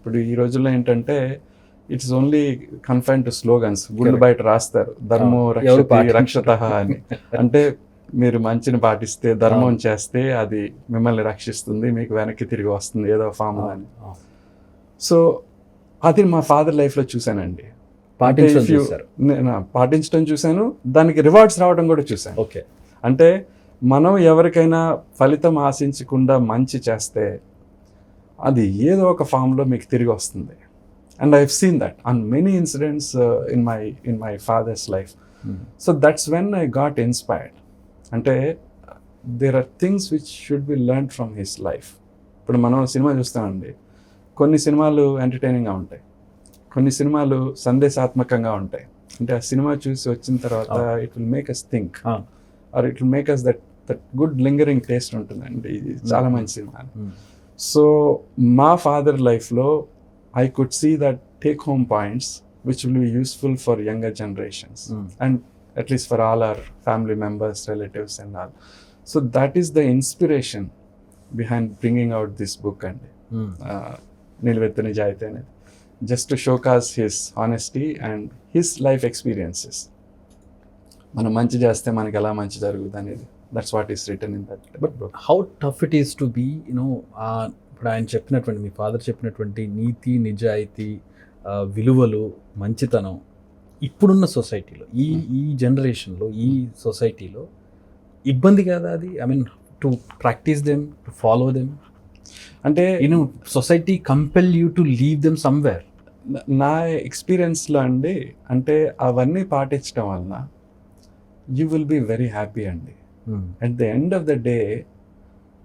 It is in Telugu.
ఇప్పుడు ఈ రోజుల్లో ఏంటంటే it's only confine to slogans, గుళ్ళు బయట రాస్తారు ధర్మో రక్షతి రక్షతః అని. అంటే మీరు మంచిని పాటిస్తే, ధర్మం చేస్తే అది మిమ్మల్ని రక్షిస్తుంది, మీకు వెనక్కి తిరిగి వస్తుంది ఏదో ఫామ్ అని. సో అది మా ఫాదర్ లైఫ్లో చూశానండి. నేను పాటించడం చూశాను, దానికి రివార్డ్స్ రావడం కూడా చూశాను. ఓకే, అంటే మనం ఎవరికైనా ఫలితం ఆశించకుండా మంచి చేస్తే అది ఏదో ఒక ఫామ్లో మీకు తిరిగి వస్తుంది. And I have seen that on many incidents in my father's life. So that's when I got inspired. అంటే there are things which should be learn from his life. ఇప్పుడు మనం సినిమా చూస్తామండి, కొన్ని సినిమాలు ఎంటర్టైనింగ్గా ఉంటాయి, కొన్ని సినిమాలు సందేశాత్మకంగా ఉంటాయి. అంటే ఆ సినిమా చూసి వచ్చిన తర్వాత it will make us think, or it will make us that good lingering taste ఉంటుందండి. ఇది చాలా మంచి సినిమా. సో మా ఫాదర్ లైఫ్లో I could see that take-home points which will be useful for younger generations and at least for all our family members, relatives and all. So that is the inspiration behind bringing out this book and Nilvettu Nijayati anedi, just to showcase his honesty and his life experiences. మనం మంచి చేస్తే మనకి ఎలా మంచి జరుగుతుంది అనేది, that's what is written in that book. But how tough it is to be, ఇప్పుడు ఆయన చెప్పినటువంటి, మీ ఫాదర్ చెప్పినటువంటి నీతి, నిజాయితీ, విలువలు, మంచితనం ఇప్పుడున్న సొసైటీలో, ఈ జనరేషన్లో, ఈ సొసైటీలో ఇబ్బంది కదా అది? I mean to practise them, to follow them. అంటే society compel you to leave them somewhere. నా ఎక్స్పీరియన్స్లో అండి, అంటే అవన్నీ పాటించడం వలన you will be very happy అండి. At the end of the day